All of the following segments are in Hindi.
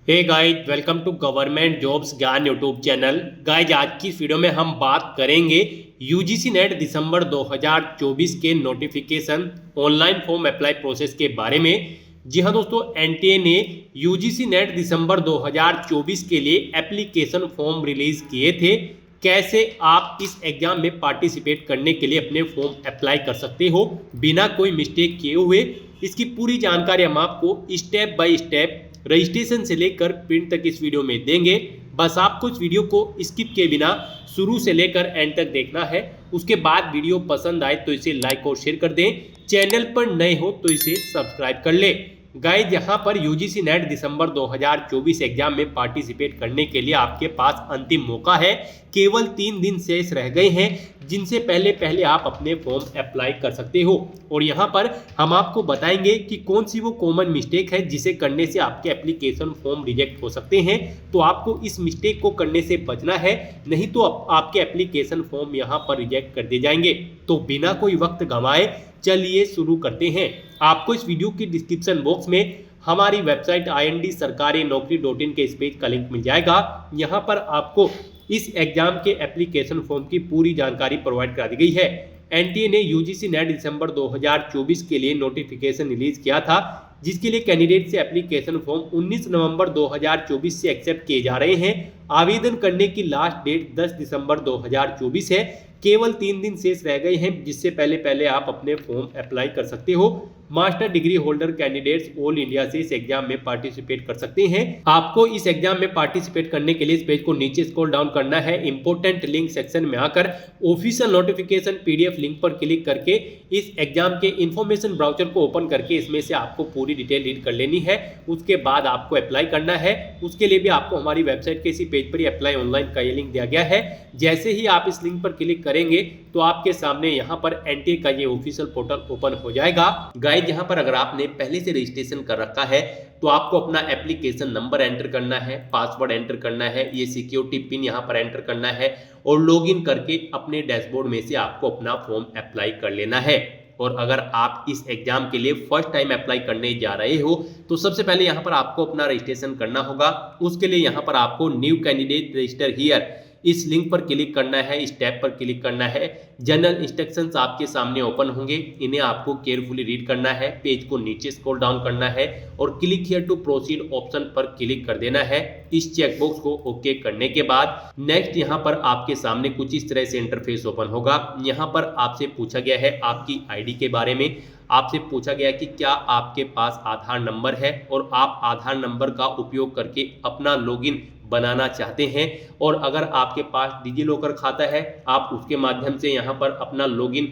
Hey guys, welcome to government jobs Gyan YouTube channel. Guys, आज की इस वीडियो में हम बात करेंगे यूजीसी नेट दिसंबर 2024 के notification online form apply process के बारे में। जी हाँ दोस्तों, एनटीए ने यूजीसी नेट दिसंबर 2024 के लिए एप्लीकेशन फॉर्म रिलीज किए थे। कैसे आप इस एग्जाम में पार्टिसिपेट करने के लिए अपने फॉर्म अप्लाई कर सकते हो बिना कोई मिस्टेक किए हुए, इसकी पूरी जानकारी हम आपको स्टेप बाय स्टेप रजिस्ट्रेशन से लेकर प्रिंट तक इस वीडियो में देंगे। बस आपको इस वीडियो को स्किप किए बिना शुरू से लेकर एंड तक देखना है। उसके बाद वीडियो पसंद आए तो इसे लाइक और शेयर कर दें। चैनल पर नए हो तो इसे सब्सक्राइब कर ले। गाइज, यहाँ पर यूजीसी नेट दिसंबर 2024 एग्जाम में पार्टिसिपेट करने के लिए आपके पास अंतिम मौका है। केवल 3 दिन शेष रह गए हैं जिनसे पहले पहले आप अपने फॉर्म अप्लाई कर सकते हो। और यहाँ पर हम आपको बताएंगे कि कौन सी वो कॉमन मिस्टेक है जिसे करने से आपके एप्लीकेशन फॉर्म रिजेक्ट हो सकते हैं। तो आपको इस मिस्टेक को करने से बचना है, नहीं तो आपके एप्लीकेशन फॉर्म यहाँ पर रिजेक्ट कर दिए जाएंगे। तो बिना कोई वक्त गंवाए चलिए शुरू करते हैं। आपको इस वीडियो की डिस्क्रिप्शन बॉक्स में हमारी वेबसाइट ind-sarkari-naukri.in के इस पेज का लिंक मिल जाएगा। यहाँ पर आपको इस एग्जाम के एप्लीकेशन फॉर्म की पूरी जानकारी प्रोवाइड करा दी गई है। एनटीए ने यूजीसी नेट दिसंबर 2024 के लिए नोटिफिकेशन रिलीज किया था, जिसके लिए कैंडिडेट से एप्लीकेशन फॉर्म 19 नवंबर 2024 से एक्सेप्ट किए जा रहे हैं। आवेदन करने की लास्ट डेट 10 दिसंबर 2024 है। केवल 3 दिन शेष रह गए हैं जिससे पहले पहले आप अपने फॉर्म अप्लाई कर सकते हो। Master degree holder candidates all India से इस एग्जाम में पार्टिसिपेट कर सकते हैं। आपको इस एग्जाम में पार्टिसिपेट करने के लिए इस पेज को नीचे स्क्रॉल डाउन करना है। इंपोर्टेंट लिंक सेक्शन में आकर ऑफिशियल नोटिफिकेशन पीडीएफ लिंक पर क्लिक करके इस एग्जाम के इंफॉर्मेशन ब्राउचर को ओपन करके इसमें से आपको पूरी डिटेल रीड कर लेनी है। उसके बाद आपको अप्लाई करना है। उसके लिए भी आपको हमारी वेबसाइट के इसी पेज पर ही अप्लाई ऑनलाइन का ये लिंक दिया गया है। जैसे ही आप इस लिंक पर क्लिक करेंगे तो आपके सामने यहाँ पर एनटीए का ये ऑफिशियल पोर्टल ओपन हो जाएगा। गाइड, यहाँ पर अगर आपने पहले से रजिस्ट्रेशन कर रखा है तो आपको अपना एप्लीकेशन नंबर एंटर करना है, पासवर्ड एंटर करना है, ये सिक्योरिटी पिन यहाँ पर एंटर करना है और लॉगिन करके अपने डैशबोर्ड में से आपको अपना फॉर्म अप्लाई कर लेना है। और अगर आप इस एग्जाम के लिए फर्स्ट टाइम अप्लाई करने जा रहे हो तो सबसे पहले यहाँ पर आपको अपना रजिस्ट्रेशन करना होगा। उसके लिए यहाँ पर आपको न्यू कैंडिडेट रजिस्टर हियर इस लिंक पर क्लिक करना है, इस टैब पर क्लिक करना है। जनरल इंस्ट्रक्शंस आपके सामने ओपन होंगे, इन्हें आपको केयरफुली रीड करना है। पेज को नीचे स्क्रॉल डाउन करना है और click here to proceed option पर क्लिक कर देना है। इस चेकबॉक्स को ओके करने के बाद नेक्स्ट यहाँ पर आपके सामने कुछ इस तरह से इंटरफेस ओपन होगा। यहाँ पर आपसे पूछा गया है आपकी आईडी के बारे में। आपसे पूछा गया कि क्या आपके पास आधार नंबर है और आप आधार नंबर का उपयोग करके अपना लॉगिन बनाना चाहते हैं। और अगर आपके पास डिजिलॉकर खाता है आप उसके माध्यम से यहाँ पर अपना लॉगिन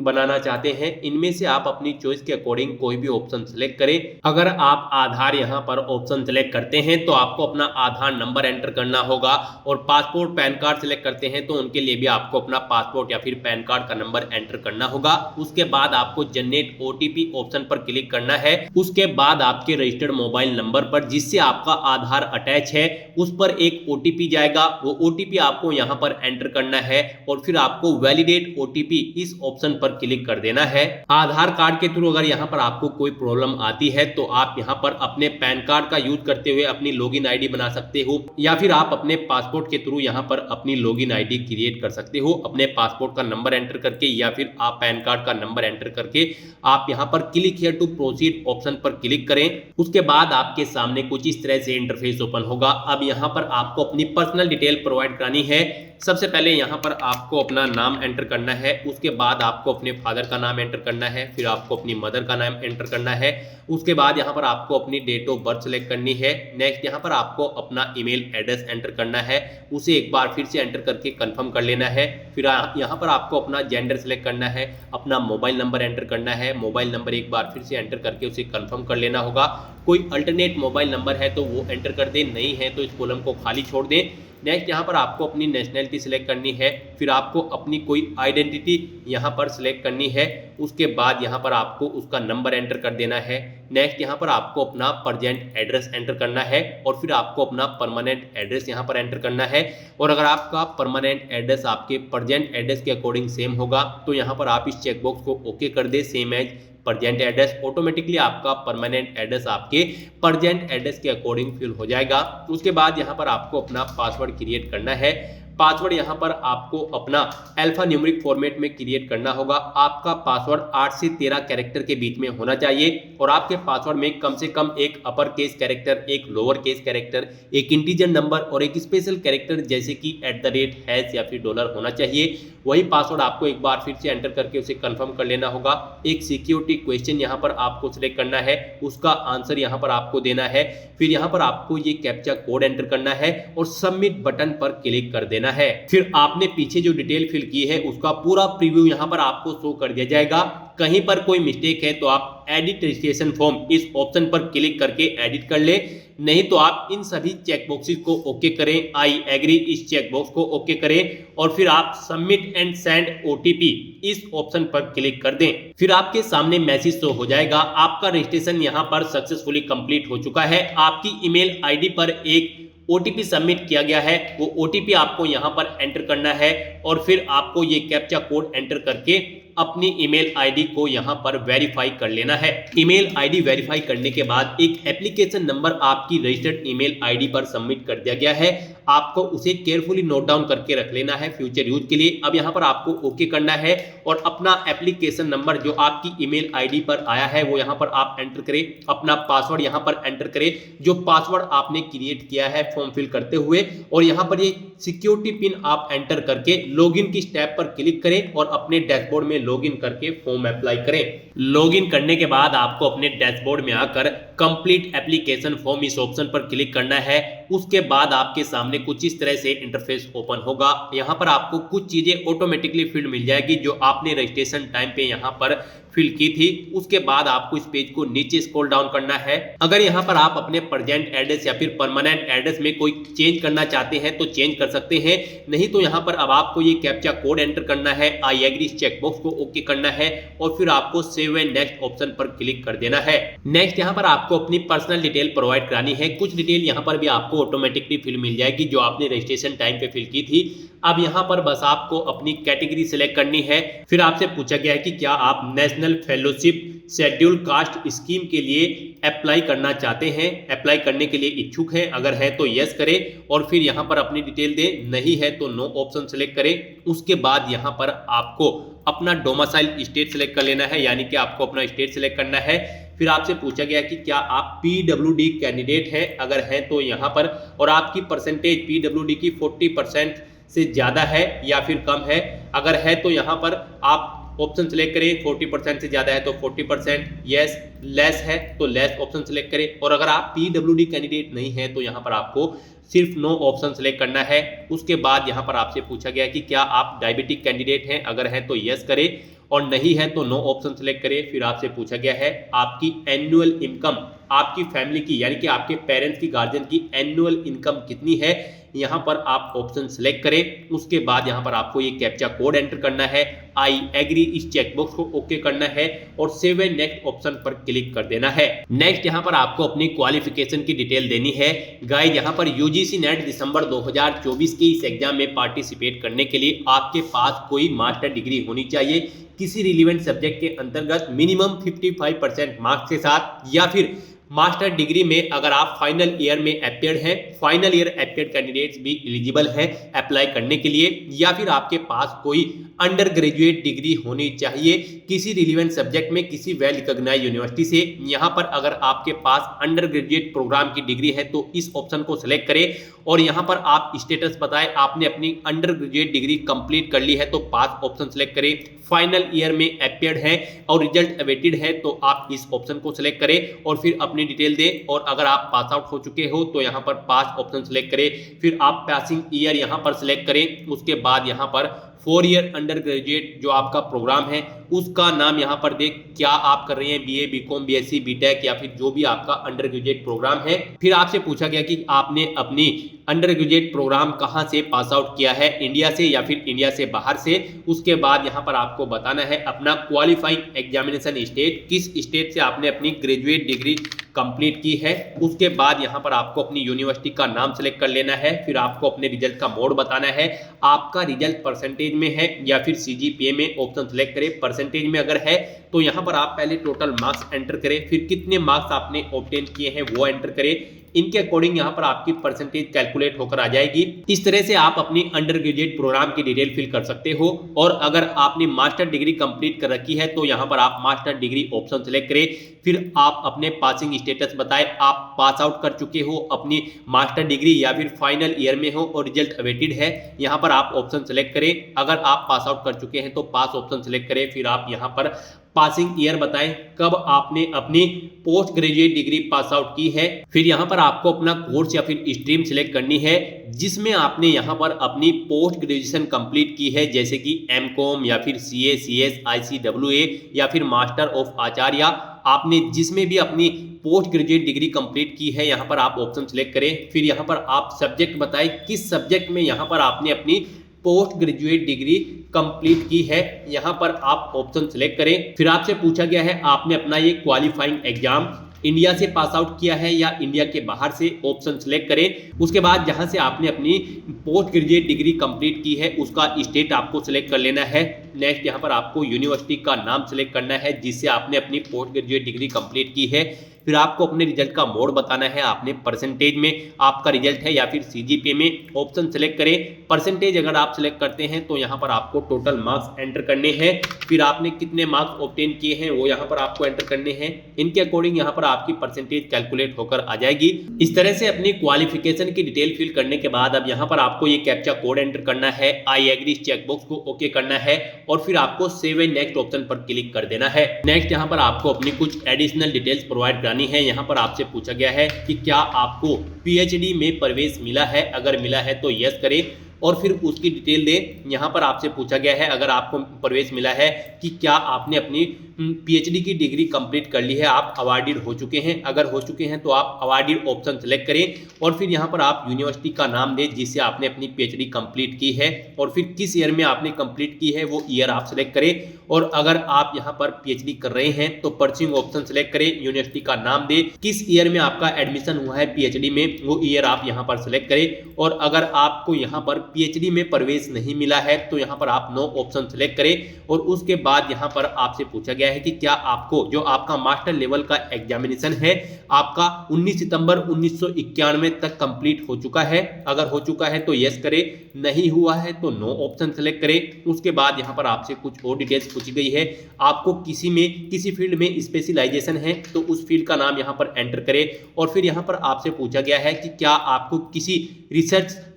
बनाना चाहते हैं। इनमें से आप अपनी चॉइस के अकॉर्डिंग कोई भी ऑप्शन सेलेक्ट करें। अगर आप आधार यहाँ पर ऑप्शन सेलेक्ट करते हैं तो आपको अपना आधार नंबर एंटर करना होगा और पासपोर्ट पैन कार्ड सेलेक्ट करते हैं तो उनके लिए भी आपको अपना पासपोर्ट या फिर पैन कार्ड का नंबर एंटर करना होगा। उसके बाद आपको जनरेट ओटीपी ऑप्शन पर क्लिक करना है। उसके बाद आपके रजिस्टर्ड मोबाइल नंबर पर जिससे आपका आधार अटैच है उस पर एक ओटीपी जाएगा। वो ओटीपी आपको यहाँ पर एंटर करना है और फिर आपको वैलिडेट ओटीपी इस ऑप्शन पर क्लिक कर देना है। आधार कार्ड के थ्रू अगर यहाँ पर आपको कोई प्रॉब्लम आती है तो आप यहाँ पर अपने पैन कार्ड का यूज करते हुए अपनी लॉगिन आईडी बना सकते हो या फिर आप अपने पासपोर्ट के थ्रू यहाँ पर अपनी लॉगिन आईडी क्रिएट कर सकते हो अपने पासपोर्ट का नंबर एंटर करके या फिर आप पैन कार्ड का नंबर एंटर करके। आप यहाँ पर click here to proceed option पर क्लिक करें। उसके बाद आपके सामने कुछ इस तरह से इंटरफेस ओपन होगा। अब यहाँ पर आपको अपनी पर्सनल डिटेल प्रोवाइड करानी है। सबसे पहले यहाँ पर आपको अपना नाम एंटर करना है। उसके बाद आपको अपने फादर का नाम एंटर करना है, फिर आपको अपनी मदर का नाम एंटर करना है। उसके बाद यहाँ पर आपको अपनी डेट ऑफ बर्थ सेलेक्ट करनी है। नेक्स्ट यहाँ पर आपको अपना ईमेल एड्रेस एंटर करना है, उसे एक बार फिर से एंटर करके कंफर्म कर लेना है। फिर यहाँ पर आपको अपना जेंडर सेलेक्ट करना है, अपना मोबाइल नंबर एंटर करना है। मोबाइल नंबर एक बार फिर से एंटर करके उसे कंफर्म कर लेना होगा। कोई अल्टरनेट मोबाइल नंबर है तो वो एंटर कर दें, नहीं है तो इस कॉलम को खाली छोड़ दें। नेक्स्ट यहाँ पर आपको अपनी नेशनलिटी सिलेक्ट करनी है, फिर आपको अपनी कोई आइडेंटिटी यहाँ पर सिलेक्ट करनी है, उसके बाद यहाँ पर आपको उसका नंबर एंटर कर देना है। नेक्स्ट यहाँ पर आपको अपना प्रेजेंट एड्रेस एंटर करना है और फिर आपको अपना परमानेंट एड्रेस यहाँ पर एंटर करना है। और अगर आपका परमानेंट एड्रेस आपके प्रेजेंट एड्रेस के अकॉर्डिंग सेम होगा तो यहाँ पर आप इस चेकबॉक्स को ओके कर दे, same as present address. Automatically आपका परमानेंट एड्रेस आपके प्रेजेंट एड्रेस के अकॉर्डिंग फिल हो जाएगा। उसके बाद यहाँ पर आपको अपना पासवर्ड क्रिएट करना है। पासवर्ड यहाँ पर आपको अपना अल्फा न्यूमेरिक फॉर्मेट में क्रिएट करना होगा। आपका पासवर्ड 8 से 13 कैरेक्टर के बीच में होना चाहिए और आपके पासवर्ड में कम से कम एक अपर केस कैरेक्टर, एक लोअर केस कैरेक्टर, एक इंटीजर नंबर और एक स्पेशल कैरेक्टर जैसे कि @ या फिर डॉलर होना चाहिए। वही पासवर्ड आपको एक बार फिर से एंटर करके उसे कंफर्म कर लेना होगा। एक सिक्योरिटी क्वेश्चन यहाँ पर आपको सिलेक्ट करना है, उसका आंसर यहाँ पर आपको देना है। फिर यहाँ पर आपको ये कैप्चा कोड एंटर करना है और सबमिट बटन पर क्लिक कर देना है। फिर आपने पीछे जो डिटेल फिल की है उसका पूरा प्रीव्यू यहाँ पर आपको शो कर दिया जाएगा। कहीं पर कोई मिस्टेक है तो आप एडिट रजिस्ट्रेशन फॉर्म इस ऑप्शन पर क्लिक करके एडिट कर ले, नहीं तो आप इन सभी चेक बॉक्सेस को ओके करें, आई एग्री इस चेक बॉक्स को ओके करें और फिर आप सबमिट एंड सेंड OTP इस ऑप्शन पर क्लिक कर दें। फिर आपके सामने मैसेज शो हो जाएगा, आपका रजिस्ट्रेशन यहाँ पर सक्सेसफुली कंप्लीट हो चुका है। आपकी ईमेल आईडी पर एक OTP सबमिट किया गया है, वो OTP आपको यहाँ पर एंटर करना है और फिर आपको ये कैप्चा कोड एंटर करके अपनी ईमेल आईडी को यहाँ पर वेरीफाई कर लेना है। ईमेल आईडी वेरीफाई करने के बाद एक एप्लीकेशन नंबर आपकी रजिस्टर्ड ईमेल आईडी पर सबमिट कर दिया गया है। आपको उसे केयरफुली नोट डाउन करके रख लेना है फ्यूचर यूज के लिए। अब यहाँ पर आपको ओके करना है और अपना एप्लीकेशन नंबर जो आपकी ईमेल आईडी पर आया है वो यहाँ पर आप एंटर करें। अपना पासवर्ड यहाँ पर एंटर करें जो पासवर्ड आपने क्रिएट किया है फॉर्म फिल करते हुए, और यहाँ पर ये सिक्योरिटी पिन आप एंटर करके लॉगिन की स्टेप पर क्लिक करें और अपने डैशबोर्ड में लॉगिन करके फॉर्म अप्लाई करें। लॉगिन करने के बाद आपको अपने डैशबोर्ड में आकर कंप्लीट एप्लीकेशन फॉर्म इस ऑप्शन पर क्लिक करना है। उसके बाद आपके सामने कुछ इस तरह से इंटरफेस ओपन होगा। यहाँ पर आपको कुछ चीजें ऑटोमेटिकली फील्ड मिल जाएगी जो आपने रजिस्ट्रेशन टाइम पे यहाँ पर फिल की थी। उसके बाद आपको इस पेज को नीचे स्क्रॉल डाउन करना है। अगर यहाँ पर आप अपने प्रेजेंट एड्रेस या फिर परमानेंट एड्रेस में कोई चेंज करना चाहते हैं तो चेंज कर सकते हैं, नहीं तो यहाँ पर अब आपको ये कैप्चा कोड एंटर करना है, आई एग्री चेक बॉक्स को ओके करना है और फिर आपको सेव एंड नेक्स्ट ऑप्शन पर क्लिक कर देना है। नेक्स्ट यहाँ पर आपको अपनी पर्सनल डिटेल प्रोवाइड करानी है। कुछ डिटेल यहाँ पर भी आपको ऑटोमेटिकली फिल मिल जाएगी जो आपने रजिस्ट्रेशन टाइम पे फिल की थी। अब यहाँ पर बस आपको अपनी कैटेगरी सिलेक्ट करनी है। फिर आपसे पूछा गया है कि क्या आप national fellowship schedule caste scheme के लिए अप्लाई करना चाहते हैं, अप्लाई करने के लिए इच्छुक हैं। अगर है तो यस करें और फिर यहाँ पर अपनी डिटेल दें, नहीं है तो नो ऑप्शन सेलेक्ट करें। उसके बाद यहाँ पर आपको अपना डोमिसाइल स्टेट सेलेक्ट कर लेना है, यानी कि आपको अपना स्टेट सेलेक्ट करना है। फिर आपसे पूछा गया कि क्या आप PWD कैंडिडेट हैं, अगर हैं तो यहाँ पर, और आपकी परसेंटेज PWD की 40% से ज़्यादा है या फिर कम है। अगर है तो यहाँ पर आप ऑप्शन सेलेक्ट करें, 40% से ज़्यादा है तो 40%, यस, लेस है तो लेस ऑप्शन सेलेक्ट करें। और अगर आप PWD कैंडिडेट नहीं है तो यहाँ पर आपको सिर्फ नो ऑप्शन सेलेक्ट करना है। उसके बाद यहाँ पर आपसे पूछा गया कि क्या आप डायबिटिक कैंडिडेट हैं, अगर है तो यस करें और नहीं है तो नो ऑप्शन सेलेक्ट करें। फिर आपसे पूछा गया है आपकी एनुअल इनकम, आपकी फैमिली की यानी कि आपके पेरेंट्स की, गार्जियन की एनुअल इनकम कितनी है, यहाँ पर आप ऑप्शन सेलेक्ट करें। उसके बाद यहाँ पर आपको ये कैप्चा कोड एंटर करना है, आई एग्री इस चेकबॉक्स को ओके करना है और सेव एंड नेक्स्ट ऑप्शन पर क्लिक कर देना है। नेक्स्ट यहाँ पर आपको अपनी क्वालिफिकेशन की डिटेल देनी है। गाइस यहाँ पर UGC नेट दिसंबर 2024 के इस एग्जाम में पार्टिसिपेट करने के लिए आपके पास कोई मास्टर डिग्री होनी चाहिए किसी रिलेवेंट सब्जेक्ट के अंतर्गत मिनिमम 55% मार्क्स के साथ, या फिर मास्टर डिग्री में अगर आप फाइनल ईयर में अपियर्ड हैं, फाइनल ईयर अपियर्ड कैंडिडेट्स भी एलिजिबल हैं अप्लाई करने के लिए, या फिर आपके पास कोई अंडर ग्रेजुएट डिग्री होनी चाहिए किसी रिलेवेंट सब्जेक्ट में किसी वेल रिकॉग्नाइज्ड यूनिवर्सिटी से। यहाँ पर अगर आपके पास अंडर ग्रेजुएट प्रोग्राम की डिग्री है तो इस ऑप्शन को सिलेक्ट करें और यहाँ पर आप स्टेटस बताएं, आपने अपनी अंडर ग्रेजुएट डिग्री कंप्लीट कर ली है तो पास ऑप्शन सेलेक्ट करें, फाइनल ईयर में अपियर्ड है और रिजल्ट अवेटेड है तो आप इस ऑप्शन को सिलेक्ट करें और फिर अपनी डिटेल दें। और अगर आप पास आउट हो चुके हो तो यहाँ पर पास ऑप्शन सेलेक्ट करें, फिर आप पासिंग ईयर यहाँ पर सिलेक्ट करें। उसके बाद यहाँ पर 4 ईयर अंडर ग्रेजुएट जो आपका प्रोग्राम है उसका नाम यहाँ पर दें, क्या आप कर रहे हैं बीए, बीकॉम, बीएससी, बीटेक या फिर जो भी आपका अंडर ग्रेजुएट प्रोग्राम है। फिर आपसे पूछा गया कि आपने अपनी अंडर ग्रेजुएट प्रोग्राम कहाँ से पास आउट किया है, इंडिया से या फिर इंडिया से बाहर से। उसके बाद यहाँ पर आपको बताना है अपना क्वालिफाइंग एग्जामिनेशन स्टेट, किस स्टेट से आपने अपनी ग्रेजुएट डिग्री कंप्लीट की है। उसके बाद यहाँ पर आपको अपनी यूनिवर्सिटी का नाम सेलेक्ट कर लेना है। फिर आपको अपने रिजल्ट का मोड बताना है, आपका रिजल्ट परसेंटेज में है या फिर सीजीपीए में, ऑप्शन सेलेक्ट करें। परसेंटेज में अगर है तो यहाँ पर आप पहले टोटल मार्क्स एंटर करें, फिर कितने मार्क्स आपने ऑब्टेन किए हैं वो एंटर करें। इनके अकॉर्डिंग यहाँ पर आपकी परसेंटेज कैलकुलेट होकर आ जाएगी। इस तरह से आप अपनी अंडर ग्रेजुएट प्रोग्राम की डिटेल फिल कर सकते हो। और अगर आपने मास्टर डिग्री कंप्लीट कर रखी है तो यहाँ पर आप मास्टर डिग्री ऑप्शन सेलेक्ट करें। फिर आप अपने पासिंग स्टेटस बताएं, आप पास आउट कर चुके हो अपनी मास्टर डिग्री या फिर फाइनल ईयर में हो और रिजल्ट अवेटेड है, यहाँ पर आप ऑप्शन सेलेक्ट करें। अगर आप पास आउट कर चुके हैं तो पास ऑप्शन सेलेक्ट करें। फिर आप यहाँ पर पासिंग ईयर बताएं, कब आपने अपनी post graduate degree pass out की है। फिर यहाँ पर आपको अपना कोर्स या फिर स्ट्रीम सिलेक्ट करनी है जिसमें आपने यहाँ पर अपनी पोस्ट ग्रेजुएशन कंप्लीट की है, जैसे कि एमकॉम या फिर सीए, सीएस, आईसीडब्ल्यूए या फिर मास्टर ऑफ आचार्य। आपने जिसमें भी अपनी पोस्ट ग्रेजुएट डिग्री कंप्लीट की है यहाँ पर आप ऑप्शन सेलेक्ट करें। फिर यहाँ पर आप सब्जेक्ट बताएं, किस सब्जेक्ट में यहाँ पर आपने अपनी पोस्ट ग्रेजुएट डिग्री कंप्लीट की है, यहाँ पर आप ऑप्शन सेलेक्ट करें। फिर आपसे पूछा गया है आपने अपना ये क्वालिफाइंग एग्जाम इंडिया से पास आउट किया है या इंडिया के बाहर से, ऑप्शन सेलेक्ट करें। उसके बाद जहां से आपने अपनी पोस्ट ग्रेजुएट डिग्री कंप्लीट की है उसका स्टेट आपको सेलेक्ट कर लेना है। नेक्स्ट यहाँ पर आपको यूनिवर्सिटी का नाम सेलेक्ट करना है जिससे आपने अपनी पोस्ट ग्रेजुएट डिग्री कंप्लीट की है। फिर आपको अपने रिजल्ट का मोड बताना है, आपने परसेंटेज में आपका रिजल्ट है या फिर सीजीपीए में, ऑप्शन सेलेक्ट करें। परसेंटेज अगर आप सेलेक्ट करते हैं तो यहाँ पर आपको टोटल मार्क्स एंटर करने हैं। फिर आपने कितने मार्क्स ऑब्टेन किए हैं वो यहाँ पर आपको एंटर करने हैं। इनके अकॉर्डिंग यहाँ पर आपकी परसेंटेज कैलकुलेट होकर आ जाएगी। इस तरह से अपनी क्वालिफिकेशन की डिटेल फिल करने के बाद अब यहाँ पर आपको ये कैप्चा कोड एंटर करना है, आई एग्री चेकबॉक्स को ओके करना है और फिर आपको सेव एंड नेक्स्ट ऑप्शन पर क्लिक कर देना है। नेक्स्ट यहाँ पर आपको अपनी कुछ एडिशनल डिटेल्स प्रोवाइड करानी है। यहाँ पर आपसे पूछा गया है कि क्या आपको पीएचडी में प्रवेश मिला है, अगर मिला है तो यस करें और फिर उसकी डिटेल दें। यहाँ पर आपसे पूछा गया है अगर आपको प्रवेश मिला है कि क्या आपने अपनी पीएचडी की डिग्री कंप्लीट कर ली है, आप अवार्डेड हो चुके हैं। अगर हो चुके हैं तो आप अवार्डेड ऑप्शन सेलेक्ट करें और फिर यहाँ पर आप यूनिवर्सिटी का नाम दें जिससे आपने अपनी पीएचडी कंप्लीट की है और फिर किस ईयर में आपने कंप्लीट की है वो ईयर आप सेलेक्ट करें। और अगर आप यहाँ पर पीएचडी कर रहे हैं तो परस्यूइंग ऑप्शन सेलेक्ट करें, यूनिवर्सिटी का नाम दें, किस ईयर में आपका एडमिशन हुआ है पीएचडी में वो ईयर आप यहाँ पर सेलेक्ट करें। और अगर आपको यहाँ पर पीएचडी में प्रवेश नहीं मिला है तो यहाँ पर आप नो ऑप्शन सेलेक्ट करें। और उसके बाद यहाँ पर आपसे पूछा गया है कि क्या आपको जो आपका मास्टर लेवल का एग्जामिनेशन है आपका 19 सितंबर 1991 तक कंप्लीट हो चुका है। अगर हो चुका है तो यस करें, नहीं हुआ है तो नो ऑप्शन सेलेक्ट करें। उसके बाद यहाँ पर आपसे कुछ और डिटेल्स पूछी गई है, आपको किसी फील्ड में स्पेशलाइजेशन है तो उस फील्ड का नाम यहाँ पर एंटर करें। और फिर यहाँ पर आपसे पूछा गया है कि क्या आपको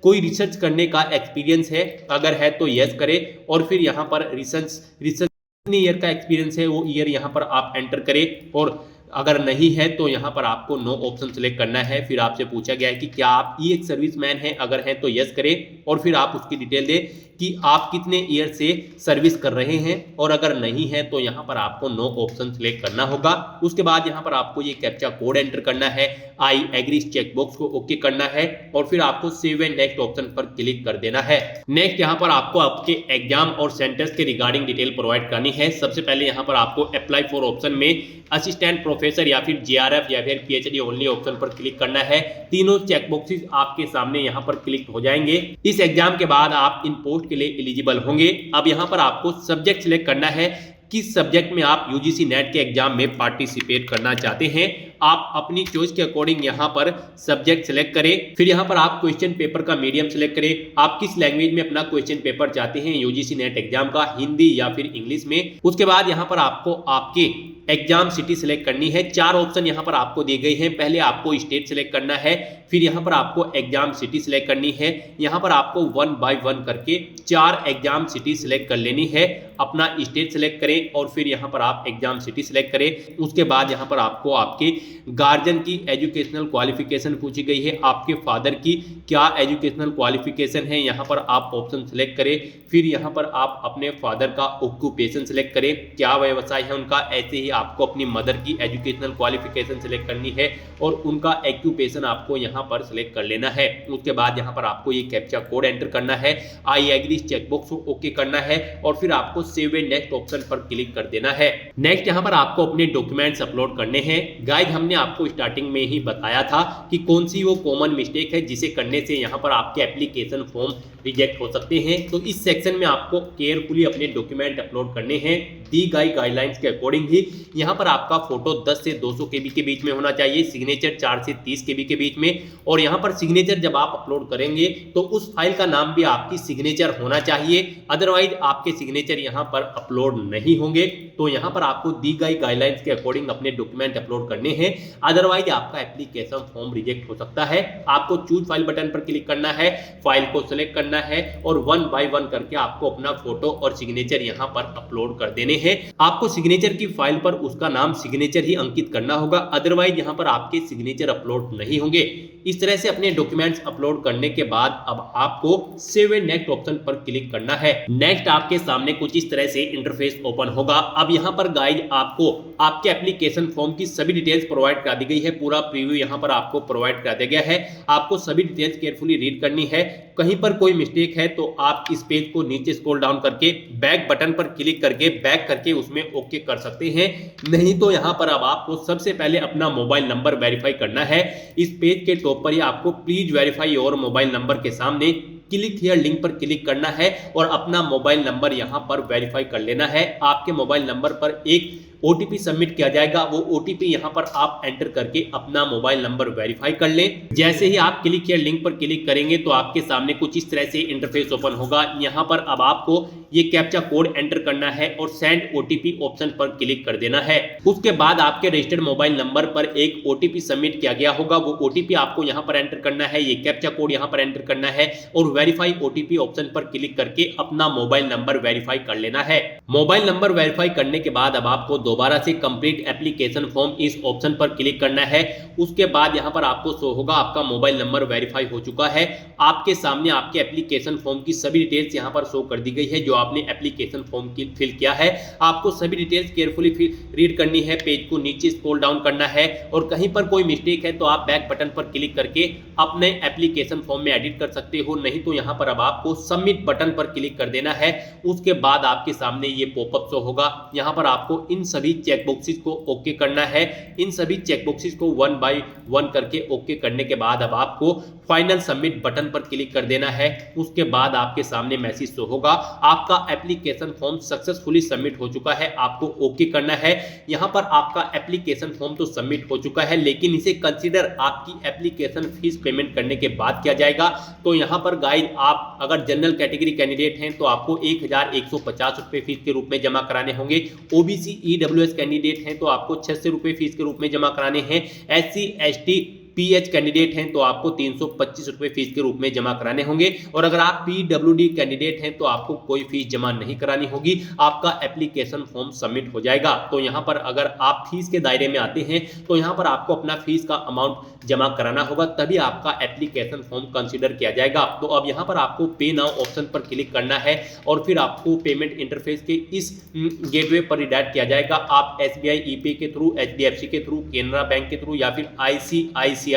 कोई रिसर्च करने का एक्सपीरियंस है, अगर है तो यस करें। और फिर यहाँ पर रिसर्च कितने ईयर का एक्सपीरियंस है वो ईयर यहाँ पर आप एंटर करें। और अगर नहीं है तो यहाँ पर आपको नो ऑप्शन सेलेक्ट करना है। फिर आपसे पूछा गया है कि क्या आप ई एक सर्विसमैन हैं, अगर हैं तो यस करें और फिर आप उसकी डिटेल दें कि आप कितने ईयर से सर्विस कर रहे हैं। और अगर नहीं है तो यहाँ पर आपको नो ऑप्शन सेलेक्ट करना होगा। उसके बाद यहाँ पर आपको ये कैप्चा कोड एंटर करना है, आई एग्री चेकबॉक्स को ओके करना है और फिर आपको सेव एंड नेक्स्ट ऑप्शन पर क्लिक कर देना है। नेक्स्ट यहाँ पर आपको आपके एग्जाम और सेंटर्स के रिगार्डिंग डिटेल प्रोवाइड करनी है। सबसे पहले यहाँ पर आपको अप्लाई फॉर ऑप्शन में असिस्टेंट प्रोफेसर या फिर जेआरएफ या फिर पीएचडी ओनली ऑप्शन पर क्लिक करना है। तीनों चेकबॉक्सेस आपके सामने यहाँ पर क्लिक हो जाएंगे। इस एग्जाम के बाद आप इन पोस्ट के लिए एलिजिबल होंगे। अब यहाँ पर आपको सब्जेक्ट सिलेक्ट करना है, किस सब्जेक्ट में आप यूजीसी नेट के एग्जाम में पार्टिसिपेट करना चाहते हैं। आप अपनी चॉइस के अकॉर्डिंग यहाँ पर सब्जेक्ट सेलेक्ट करें। फिर यहाँ पर आप क्वेश्चन पेपर का मीडियम सेलेक्ट करें, आप किस लैंग्वेज में अपना क्वेश्चन पेपर चाहते हैं यूजीसी नेट एग्जाम का, हिंदी या फिर इंग्लिश में। उसके बाद यहाँ पर आपको आपके एग्जाम सिटी सेलेक्ट करनी है। 4 ऑप्शन यहाँ पर आपको दिए गए हैं। पहले आपको स्टेट सेलेक्ट करना है, फिर यहाँ पर आपको एग्जाम सिटी सेलेक्ट करनी है। यहाँ पर आपको 1 बाय 1 करके 4 एग्जाम सिटी सेलेक्ट कर लेनी है। अपना स्टेट सेलेक्ट करें और फिर यहाँ पर आप एग्जाम सिटी सेलेक्ट करें। उसके बाद यहाँ पर आपको आपके गार्जियन की एजुकेशनल क्वालिफिकेशन पूछी गई है, आपके फादर की क्या एजुकेशनल क्वालिफिकेशन है, यहाँ पर आप ऑप्शन सेलेक्ट करें। फिर यहाँ पर आप अपने फादर का ऑक्यूपेशन सेलेक्ट करें, क्या व्यवसाय है उनका। ऐसे ही आपको अपनी मदर की एजुकेशनल क्वालिफिकेशन सेलेक्ट करनी है और उनका ऑक्यूपेशन आपको यहाँ पर सेलेक्ट कर लेना है। उसके बाद यहाँ पर आपको ये कैप्चा कोड एंटर करना है, आई एग्री चेकबॉक्स को ओके करना है और फिर आपको सेव एंड नेक्स्ट ऑप्शन पर क्लिक कर देना है। नेक्स्ट यहाँ पर आपको अपने डॉक्यूमेंट्स अपलोड करने हैं। गाइस हमने आपको स्टार्टिंग में ही बताया था कि कौन सी वो कॉमन मिस्टेक है जिसे करने से यहाँ पर आपके एप्लीकेशन फॉर्म रिजेक्ट हो सकते हैं। तो इस सेक्शन में आपको केयरफुली अपने डॉक्यूमेंट अपलोड करने हैं दी गई गाइडलाइंस के अकॉर्डिंग ही। यहाँ पर आपका फोटो 10 से 200 KB के बीच में होना चाहिए, सिग्नेचर 4 से 30 KB के बीच में। और यहाँ पर सिग्नेचर जब आप अपलोड करेंगे तो उस फाइल का नाम भी आपकी सिग्नेचर होना चाहिए, अदरवाइज आपके सिग्नेचर यहाँ पर अपलोड नहीं होंगे। तो यहाँ पर आपको दी गई गाइडलाइंस के अकॉर्डिंग अपने डॉक्यूमेंट अपलोड करने हैं, अदरवाइज आपका एप्लीकेशन फॉर्म रिजेक्ट हो सकता है। आपको चूज फाइल बटन पर क्लिक करना है, फाइल को सिलेक्ट करना है और 1 बाय 1 करके आपको अपना फोटो और सिग्नेचर यहाँ पर अपलोड कर देने हैं। आपको सिग्नेचर की फाइल पर उसका नाम सिग्नेचर ही अंकित करना होगा, अदरवाइज यहाँ पर आपके सिग्नेचर अपलोड नहीं होंगे। इस तरह से अपने डॉक्यूमेंट्स अपलोड करने के बाद अब आपको सेव एंड नेक्स्ट ऑप्शन पर क्लिक करना है। नेक्स्ट आपके सामने कुछ इस तरह से इंटरफेस ओपन होगा। अब यहाँ पर गाइड आपको आपके एप्लीकेशन फॉर्म की सभी डिटेल्स प्रोवाइड करा दी गई है, पूरा प्रीव्यू यहाँ पर आपको प्रोवाइड करा दिया गया है। आपको सभी डिटेल्स केयरफुली रीड करनी है। कहीं पर कोई मिस्टेक है तो आप इस पेज को नीचे स्क्रॉल डाउन करके बैक बटन पर क्लिक करके बैक करके उसमें ओके कर सकते हैं। नहीं तो यहाँ पर अब आपको सबसे पहले अपना मोबाइल नंबर वेरीफाई करना है। इस पेज के टॉप पर ही आपको please verify your mobile number के सामने क्लिक हियर लिंक पर क्लिक करना है और अपना मोबाइल नंबर यहां पर वेरीफाई कर लेना है। आपके मोबाइल नंबर पर एक OTP सबमिट किया जाएगा, वो OTP यहां पर आप एंटर करके अपना मोबाइल नंबर वेरीफाई कर लें। जैसे ही आप क्लिक हियर लिंक पर क्लिक करेंगे तो आपके सामने कुछ इस तरह से इंटरफेस ओपन होगा। यहां पर अब आपको ये कैप्चा कोड एंटर करना है और सेंड OTP ऑप्शन पर क्लिक कर देना है। उसके बाद आपके रजिस्टर्ड मोबाइल नंबर पर एक OTP सबमिट किया गया होगा, वो OTP आपको यहां पर एंटर करना है, ये कैप्चा कोड यहां पर एंटर करना है और वेरीफाई OTP ऑप्शन पर क्लिक करके अपना मोबाइल नंबर वेरीफाई कर लेना है। मोबाइल नंबर वेरीफाई करने के बाद अब आपको दोबारा से कंप्लीट एप्लीकेशन फॉर्म इस ऑप्शन पर क्लिक करना है। उसके बाद यहां पर आपको शो होगा आपका मोबाइल नंबर वेरीफाई हो चुका है। आपके सामने आपके एप्लीकेशन फॉर्म की सभी डिटेल्स यहां पर शो कर दी गई है जो आपने एप्लीकेशन फॉर्म की फिल किया है। आपको सभी डिटेल्स केयरफुली रीड करनी है, पेज को नीचे स्क्रॉल डाउन करना है और कहीं पर कोई मिस्टेक है तो आप बैक बटन पर क्लिक करके अपने एप्लीकेशन फॉर्म में एडिट कर सकते हो। नहीं तो यहां पर अब आपको सबमिट बटन पर क्लिक कर देना है। उसके बाद आपके सामने ये पॉपअप शो होगा। यहां पर आपको इन सभी चेक बॉक्सेस को ओके करना है। इन सभी चेक बॉक्सेस को 1 बाय 1 करके ओके करने के बाद अब आपको फाइनल सबमिट बटन पर क्लिक कर देना है। उसके बाद आपके सामने मैसेज शो होगा आपका एप्लीकेशन फॉर्म सक्सेसफुली सबमिट हो चुका है, आपको ओके करना है। यहां पर आपका एप्लीकेशन फॉर्म तो सबमिट हो चुका है लेकिन इसे कंसीडर आपकी एप्लीकेशन फीस पेमेंट करने के बाद किया जाएगा। तो यहां पर गाइड आप अगर जनरल कैटेगरी कैंडिडेट हैं तो आपको 1150 रुपए फीस के रूप में जमा कराने होंगे। OBC EWS कैंडिडेट हैं तो आपको 600 रुपए फीस के रूप में जमा कराने हैं। SC ST PH कैंडिडेट हैं तो आपको 325 रुपए फीस के रूप में जमा कराने होंगे और अगर आप PWD कैंडिडेट हैं तो आपको कोई फीस जमा नहीं करानी होगी, आपका एप्लीकेशन फॉर्म सबमिट हो जाएगा। तो यहाँ पर अगर आप फीस के दायरे में आते हैं तो यहाँ पर आपको अपना फीस का अमाउंट जमा कराना होगा, तभी आपका एप्लीकेशन फॉर्म कंसीडर किया जाएगा। तो अब यहाँ पर आपको पे नाउ ऑप्शन पर क्लिक करना है और फिर आपको पेमेंट इंटरफेस के इस गेटवे पर रिडायरेक्ट किया जाएगा। आप SBI ePay के थ्रू, HDFC के थ्रू, केनरा बैंक के थ्रू या फिर ICICI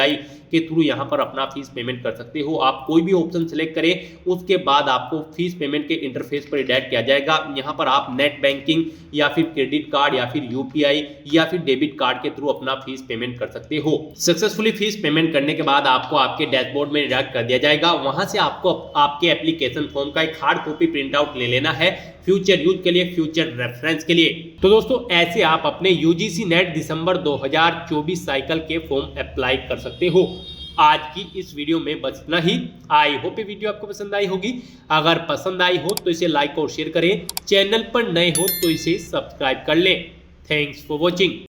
के थ्रू यहां पर अपना फीस पेमेंट कर सकते हो। आप कोई भी ऑप्शन सेलेक्ट करें, उसके बाद आपको फीस पेमेंट के इंटरफेस पर रिडायरेक्ट किया जाएगा। यहां पर आप नेट बैंकिंग या फिर क्रेडिट कार्ड या फिर UPI या फिर डेबिट कार्ड के थ्रू अपना फीस पेमेंट कर सकते हो। सक्सेसफुली फीस पेमेंट करने के बाद आपको आपके डैशबोर्ड में रिडायरेक्ट कर दिया जाएगा। वहां से आपको आपके एप्लीकेशन फॉर्म का एक हार्ड कॉपी प्रिंट आउट ले लेना है फ्यूचर यूज के लिए, फ्यूचर रेफरेंस के लिए। तो दोस्तों ऐसे आप अपने UGC नेट दिसंबर 2024 साइकिल के फॉर्म अप्लाई कर सकते हो। आज की इस वीडियो में बस इतना ही। आई होप ये वीडियो आपको पसंद आई होगी। अगर पसंद आई हो तो इसे लाइक और शेयर करें। चैनल पर नए हो तो इसे सब्सक्राइब कर लें। Thanks for watching.